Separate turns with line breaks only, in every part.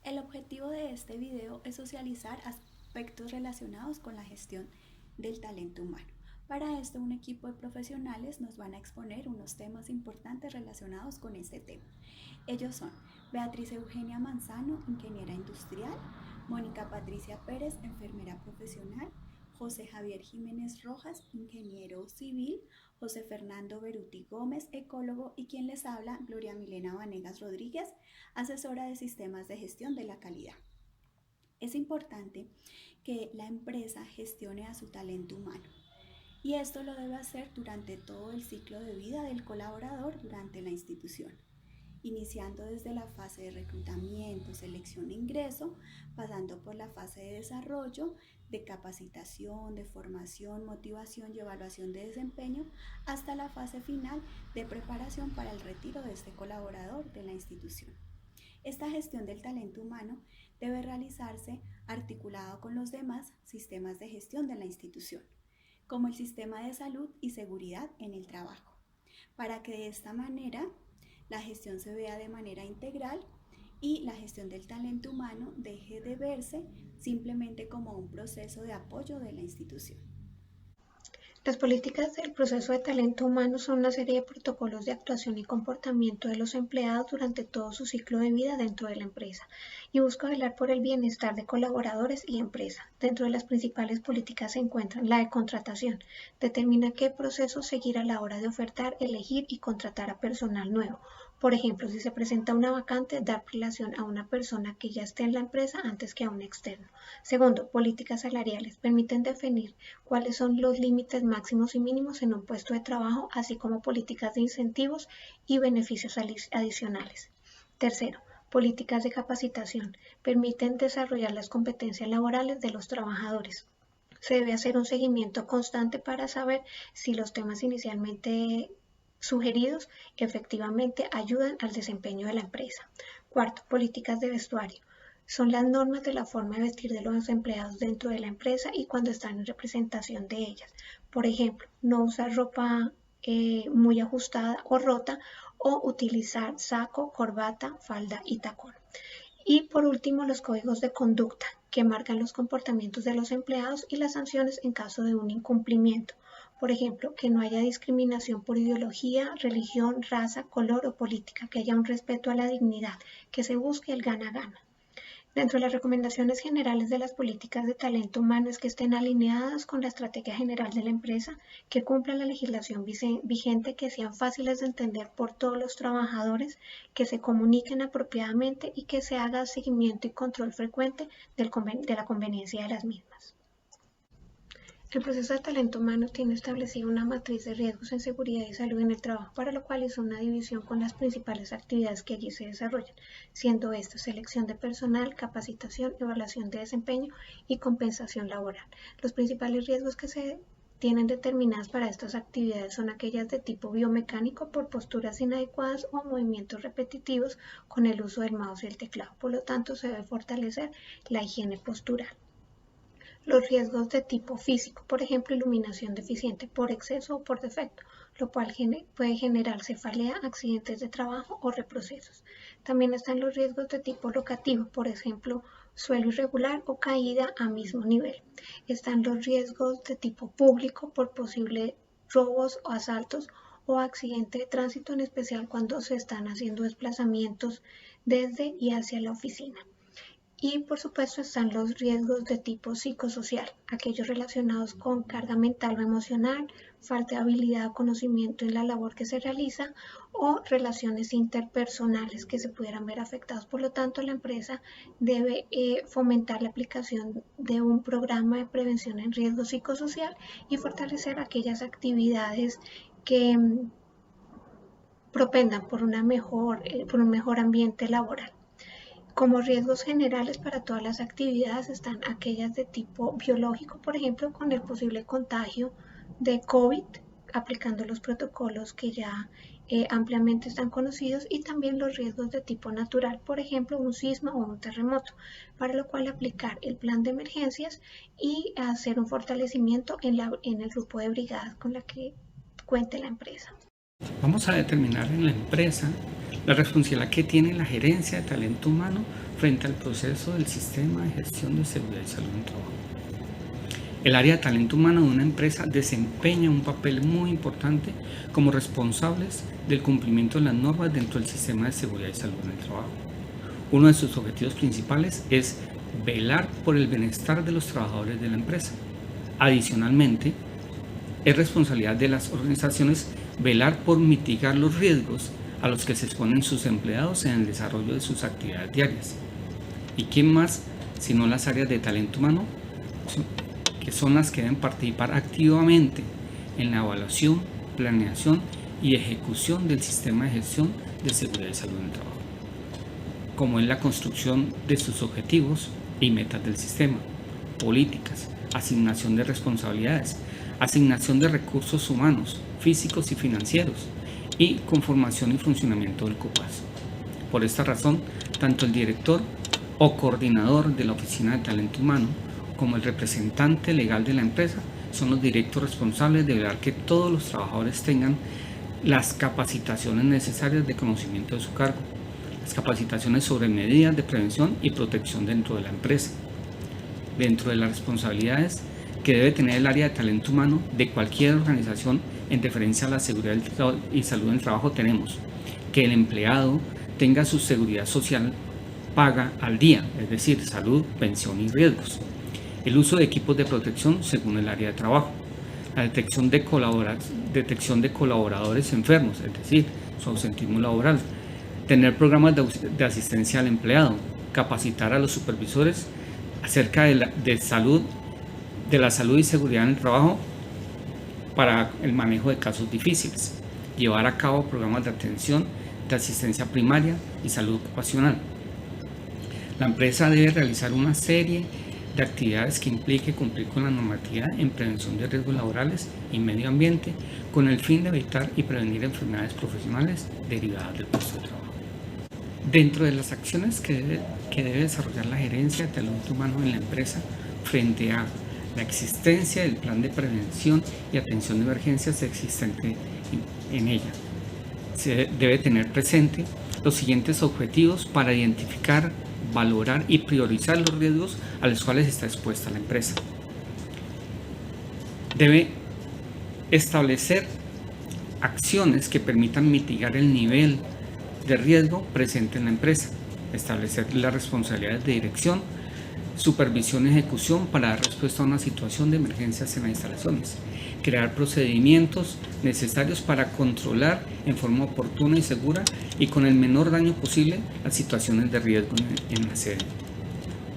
El objetivo de este video es socializar aspectos relacionados con la gestión del talento humano. Para esto, un equipo de profesionales nos van a exponer unos temas importantes relacionados con este tema. Ellos son Beatriz Eugenia Manzano, ingeniera industrial, Mónica Patricia Pérez, enfermera profesional, José Javier Jiménez Rojas, ingeniero civil, José Fernando Beruti Gómez, ecólogo, y quien les habla, Gloria Milena Vanegas Rodríguez, asesora de sistemas de gestión de la calidad. Es importante que la empresa gestione a su talento humano y esto lo debe hacer durante todo el ciclo de vida del colaborador durante la institución, iniciando desde la fase de reclutamiento, selección e ingreso, pasando por la fase de desarrollo, de capacitación, de formación, motivación y evaluación de desempeño, hasta la fase final de preparación para el retiro de este colaborador de la institución. Esta gestión del talento humano debe realizarse articulado con los demás sistemas de gestión de la institución, como el sistema de salud y seguridad en el trabajo, para que de esta manera la gestión se vea de manera integral y la gestión del talento humano deje de verse simplemente como un proceso de apoyo de la institución.
Las políticas del proceso de talento humano son una serie de protocolos de actuación y comportamiento de los empleados durante todo su ciclo de vida dentro de la empresa y busca velar por el bienestar de colaboradores y empresa. Dentro de las principales políticas se encuentran la de contratación, determina qué procesos seguir a la hora de ofertar, elegir y contratar a personal nuevo. Por ejemplo, si se presenta una vacante, dar prelación a una persona que ya esté en la empresa antes que a un externo. Segundo, políticas salariales. Permiten definir cuáles son los límites máximos y mínimos en un puesto de trabajo, así como políticas de incentivos y beneficios adicionales. Tercero, políticas de capacitación. Permiten desarrollar las competencias laborales de los trabajadores. Se debe hacer un seguimiento constante para saber si los temas inicialmente sugeridos efectivamente ayudan al desempeño de la empresa. Cuarto, políticas de vestuario. Son las normas de la forma de vestir de los empleados dentro de la empresa y cuando están en representación de ellas. Por ejemplo, no usar ropa muy ajustada o rota o utilizar saco, corbata, falda y tacón. Y por último, los códigos de conducta que marcan los comportamientos de los empleados y las sanciones en caso de un incumplimiento. Por ejemplo, que no haya discriminación por ideología, religión, raza, color o política, que haya un respeto a la dignidad, que se busque el gana-gana. Dentro de las recomendaciones generales de las políticas de talento humano es que estén alineadas con la estrategia general de la empresa, que cumplan la legislación vigente, que sean fáciles de entender por todos los trabajadores, que se comuniquen apropiadamente y que se haga seguimiento y control frecuente de la conveniencia de las mismas. El proceso de talento humano tiene establecida una matriz de riesgos en seguridad y salud en el trabajo, para lo cual hizo una división con las principales actividades que allí se desarrollan, siendo estas selección de personal, capacitación, evaluación de desempeño y compensación laboral. Los principales riesgos que se tienen determinadas para estas actividades son aquellas de tipo biomecánico por posturas inadecuadas o movimientos repetitivos con el uso del mouse y el teclado. Por lo tanto, se debe fortalecer la higiene postural. Los riesgos de tipo físico, por ejemplo, iluminación deficiente por exceso o por defecto, lo cual puede generar cefalea, accidentes de trabajo o reprocesos. También están los riesgos de tipo locativo, por ejemplo, suelo irregular o caída a mismo nivel. Están los riesgos de tipo público por posibles robos o asaltos o accidente de tránsito, en especial cuando se están haciendo desplazamientos desde y hacia la oficina. Y por supuesto están los riesgos de tipo psicosocial, aquellos relacionados con carga mental o emocional, falta de habilidad o conocimiento en la labor que se realiza o relaciones interpersonales que se pudieran ver afectados. Por lo tanto, la empresa debe fomentar la aplicación de un programa de prevención en riesgo psicosocial y fortalecer aquellas actividades que propendan por un mejor ambiente laboral. Como riesgos generales para todas las actividades están aquellas de tipo biológico, por ejemplo, con el posible contagio de COVID, aplicando los protocolos que ya ampliamente están conocidos, y también los riesgos de tipo natural, por ejemplo, un sismo o un terremoto, para lo cual aplicar el plan de emergencias y hacer un fortalecimiento en el grupo de brigadas con la que cuente la empresa.
Vamos a determinar en la empresa La responsabilidad que tiene la gerencia de talento humano frente al proceso del sistema de gestión de seguridad y salud en el trabajo. El área de talento humano de una empresa desempeña un papel muy importante como responsables del cumplimiento de las normas dentro del sistema de seguridad y salud en el trabajo. Uno de sus objetivos principales es velar por el bienestar de los trabajadores de la empresa. Adicionalmente, es responsabilidad de las organizaciones velar por mitigar los riesgos a los que se exponen sus empleados en el desarrollo de sus actividades diarias. ¿Y quién más sino las áreas de talento humano, que son las que deben participar activamente en la evaluación, planeación y ejecución del sistema de gestión de seguridad y salud en el trabajo, como es la construcción de sus objetivos y metas del sistema, políticas, asignación de responsabilidades, asignación de recursos humanos, físicos y financieros, y conformación y funcionamiento del COPAS. Por esta razón, tanto el director o coordinador de la Oficina de Talento Humano como el representante legal de la empresa son los directos responsables de velar que todos los trabajadores tengan las capacitaciones necesarias de conocimiento de su cargo, las capacitaciones sobre medidas de prevención y protección dentro de la empresa. Dentro de las responsabilidades que debe tener el área de talento humano de cualquier organización en referencia a la seguridad y salud en el trabajo tenemos que el empleado tenga su seguridad social paga al día, es decir, salud, pensión y riesgos, el uso de equipos de protección según el área de trabajo, la detección de colaboradores enfermos, es decir, su ausentismo laboral, tener programas de asistencia al empleado, capacitar a los supervisores acerca de la salud y seguridad en el trabajo para el manejo de casos difíciles, llevar a cabo programas de atención, de asistencia primaria y salud ocupacional. La empresa debe realizar una serie de actividades que implique cumplir con la normatividad en prevención de riesgos laborales y medio ambiente con el fin de evitar y prevenir enfermedades profesionales derivadas del puesto de trabajo. Dentro de las acciones que debe desarrollar la gerencia de talento humano en la empresa frente a la existencia del plan de prevención y atención de emergencias existente en ella, se debe tener presente los siguientes objetivos para identificar, valorar y priorizar los riesgos a los cuales está expuesta la empresa. Debe establecer acciones que permitan mitigar el nivel de riesgo presente en la empresa, establecer las responsabilidades de dirección, supervisión y ejecución para dar respuesta a una situación de emergencias en las instalaciones, crear procedimientos necesarios para controlar en forma oportuna y segura y con el menor daño posible las situaciones de riesgo en la sede.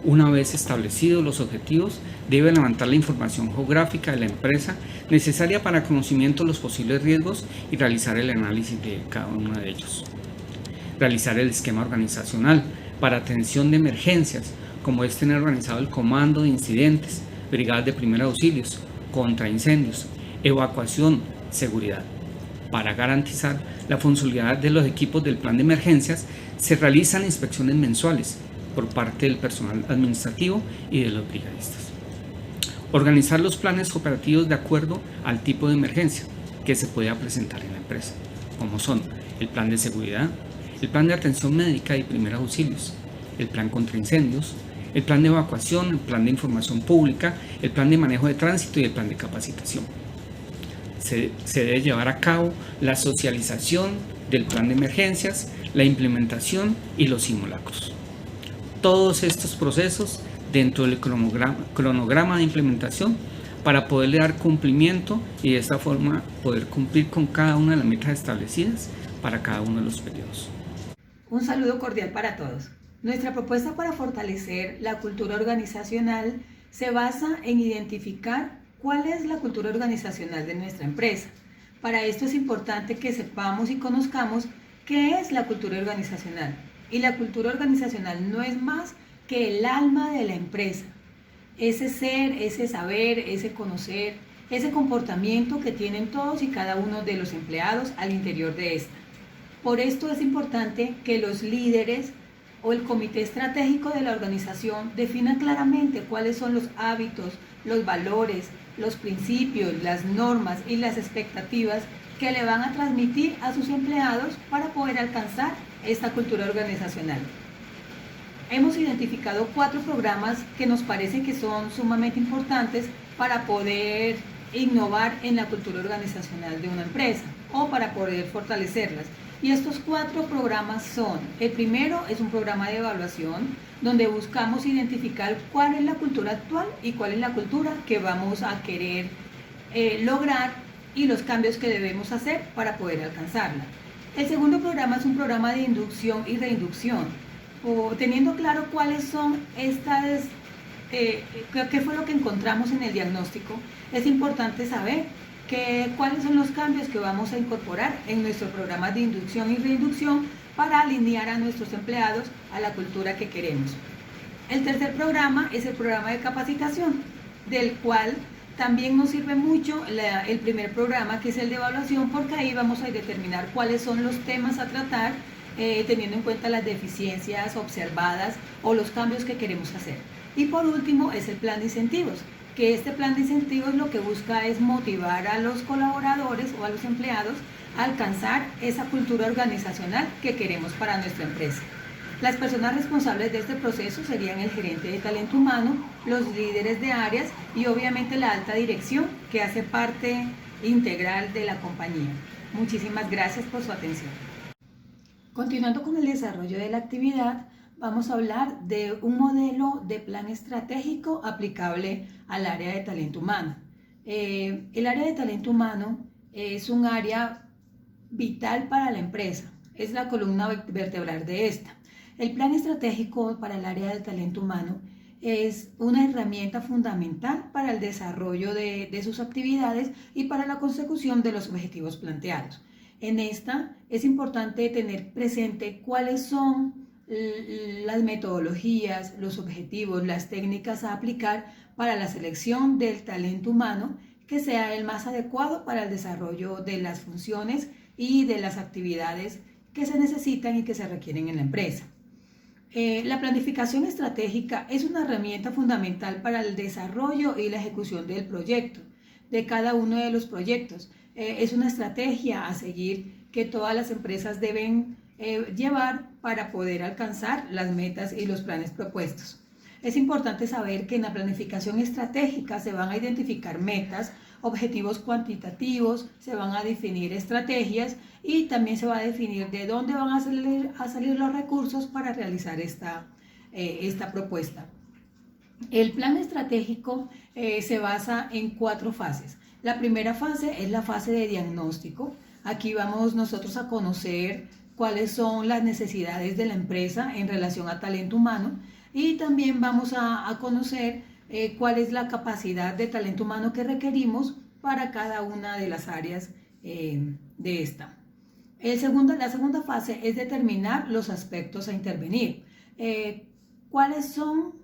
Una vez establecidos los objetivos, debe levantar la información geográfica de la empresa necesaria para conocimiento de los posibles riesgos y realizar el análisis de cada uno de ellos. Realizar el esquema organizacional para atención de emergencias, como es tener organizado el comando de incidentes, brigadas de primeros auxilios, contra incendios, evacuación, seguridad. Para garantizar la funcionalidad de los equipos del plan de emergencias, se realizan inspecciones mensuales por parte del personal administrativo y de los brigadistas. Organizar los planes operativos de acuerdo al tipo de emergencia que se pueda presentar en la empresa, como son el plan de seguridad, el plan de atención médica y primeros auxilios, el plan contra incendios, el plan de evacuación, el plan de información pública, el plan de manejo de tránsito y el plan de capacitación. Se debe llevar a cabo la socialización del plan de emergencias, la implementación y los simulacros. Todos estos procesos dentro del cronograma de implementación para poderle dar cumplimiento y de esta forma poder cumplir con cada una de las metas establecidas para cada uno de los periodos.
Un saludo cordial para todos. Nuestra propuesta para fortalecer la cultura organizacional se basa en identificar cuál es la cultura organizacional de nuestra empresa. Para esto es importante que sepamos y conozcamos qué es la cultura organizacional. Y la cultura organizacional no es más que el alma de la empresa. Ese ser, ese saber, ese conocer, ese comportamiento que tienen todos y cada uno de los empleados al interior de esta. Por esto es importante que los líderes o el comité estratégico de la organización defina claramente cuáles son los hábitos, los valores, los principios, las normas y las expectativas que le van a transmitir a sus empleados para poder alcanzar esta cultura organizacional. Hemos identificado 4 programas que nos parecen que son sumamente importantes para poder innovar en la cultura organizacional de una empresa o para poder fortalecerlas. Y estos 4 programas son: el primero es un programa de evaluación donde buscamos identificar cuál es la cultura actual y cuál es la cultura que vamos a querer lograr y los cambios que debemos hacer para poder alcanzarla. El segundo programa es un programa de inducción y reinducción, teniendo claro cuáles son estas, qué fue lo que encontramos en el diagnóstico. Es importante saber cuáles son los cambios que vamos a incorporar en nuestro programa de inducción y reinducción para alinear a nuestros empleados a la cultura que queremos. El tercer programa es el programa de capacitación, del cual también nos sirve mucho el primer programa, que es el de evaluación, porque ahí vamos a determinar cuáles son los temas a tratar, teniendo en cuenta las deficiencias observadas o los cambios que queremos hacer. Y por último es el plan de incentivos, que este plan de incentivos lo que busca es motivar a los colaboradores o a los empleados a alcanzar esa cultura organizacional que queremos para nuestra empresa. Las personas responsables de este proceso serían el gerente de talento humano, los líderes de áreas y obviamente la alta dirección, que hace parte integral de la compañía. Muchísimas gracias por su atención. Continuando con el desarrollo de la actividad, vamos a hablar de un modelo de plan estratégico aplicable al área de talento humano. El área de talento humano es un área vital para la empresa, es la columna vertebral de esta. El plan estratégico para el área del talento humano es una herramienta fundamental para el desarrollo de sus actividades y para la consecución de los objetivos planteados. En esta es importante tener presente cuáles son las metodologías, los objetivos, las técnicas a aplicar para la selección del talento humano que sea el más adecuado para el desarrollo de las funciones y de las actividades que se necesitan y que se requieren en la empresa. La planificación estratégica es una herramienta fundamental para el desarrollo y la ejecución del proyecto, de cada uno de los proyectos. Es una estrategia a seguir que todas las empresas deben llevar para poder alcanzar las metas y los planes propuestos. Es importante saber que en la planificación estratégica se van a identificar metas, objetivos cuantitativos, se van a definir estrategias y también se va a definir de dónde van a salir los recursos para realizar esta propuesta. El plan estratégico se basa en 4 fases. La primera fase es la fase de diagnóstico. Aquí vamos nosotros a conocer cuáles son las necesidades de la empresa en relación a talento humano y también vamos a conocer cuál es la capacidad de talento humano que requerimos para cada una de las áreas de esta. La segunda fase es determinar los aspectos a intervenir. ¿Cuáles son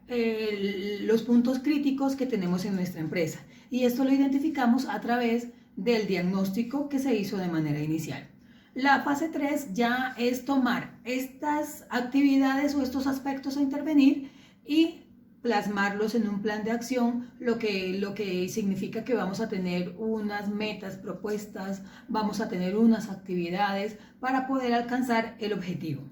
los puntos críticos que tenemos en nuestra empresa? Y esto lo identificamos a través del diagnóstico que se hizo de manera inicial. La fase 3 ya es tomar estas actividades o estos aspectos a intervenir y plasmarlos en un plan de acción, lo que significa que vamos a tener unas metas propuestas, vamos a tener unas actividades para poder alcanzar el objetivo.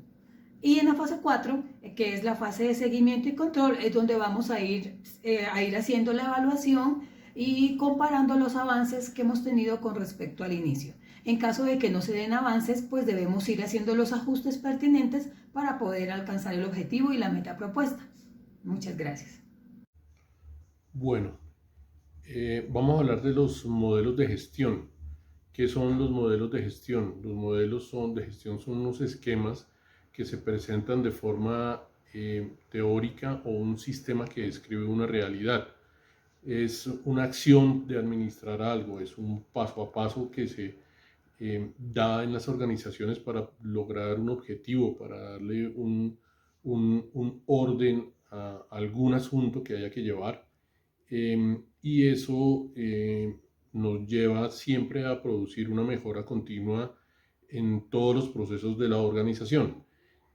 Y en la fase 4, que es la fase de seguimiento y control, es donde vamos a ir haciendo la evaluación y comparando los avances que hemos tenido con respecto al inicio. En caso de que no se den avances, pues debemos ir haciendo los ajustes pertinentes para poder alcanzar el objetivo y la meta propuesta. Muchas gracias.
Bueno, vamos a hablar de los modelos de gestión. ¿Qué son los modelos de gestión? Los modelos de gestión son unos esquemas que se presentan de forma teórica o un sistema que describe una realidad. Es una acción de administrar algo, es un paso a paso que se da en las organizaciones para lograr un objetivo, para darle un orden a algún asunto que haya que llevar, y eso nos lleva siempre a producir una mejora continua en todos los procesos de la organización.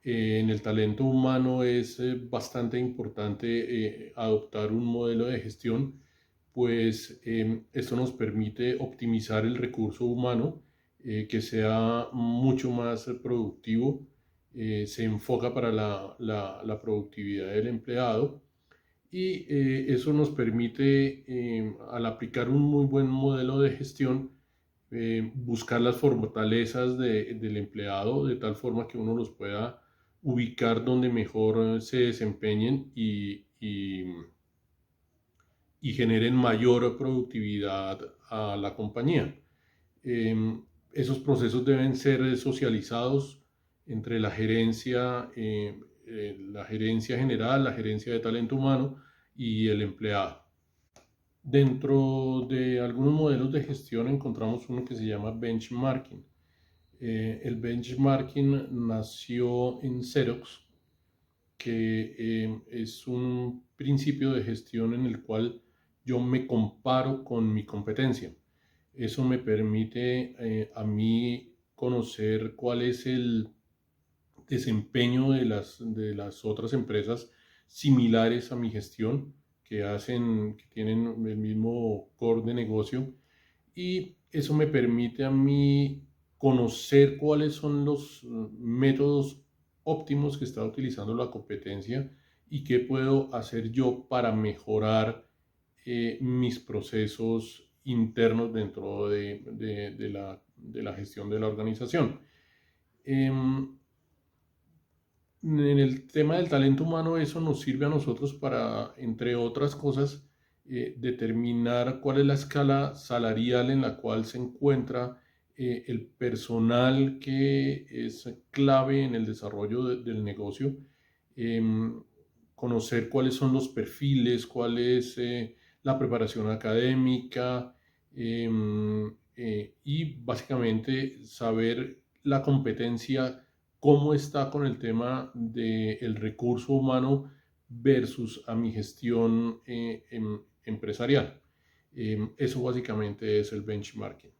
En el talento humano es bastante importante adoptar un modelo de gestión, pues esto nos permite optimizar el recurso humano, que sea mucho más productivo se enfoca para la productividad del empleado y eso nos permite, al aplicar un muy buen modelo de gestión, buscar las fortalezas del empleado de tal forma que uno los pueda ubicar donde mejor se desempeñen y generen mayor productividad a la compañía. Esos procesos deben ser socializados entre la gerencia general, la gerencia de talento humano y el empleado. Dentro de algunos modelos de gestión encontramos uno que se llama benchmarking. El benchmarking nació en Xerox, que es un principio de gestión en el cual yo me comparo con mi competencia. Eso me permite a mí conocer cuál es el desempeño de las otras empresas similares a mi gestión, que tienen el mismo core de negocio, y eso me permite a mí conocer cuáles son los métodos óptimos que está utilizando la competencia y qué puedo hacer yo para mejorar mis procesos internos dentro de la gestión de la organización. En el tema del talento humano, eso nos sirve a nosotros para, entre otras cosas, determinar cuál es la escala salarial en la cual se encuentra el personal que es clave en el desarrollo del negocio, conocer cuáles son los perfiles, cuál es la preparación académica, y básicamente saber la competencia, cómo está con el tema del recurso humano versus a mi gestión empresarial. Eso básicamente es el benchmarking.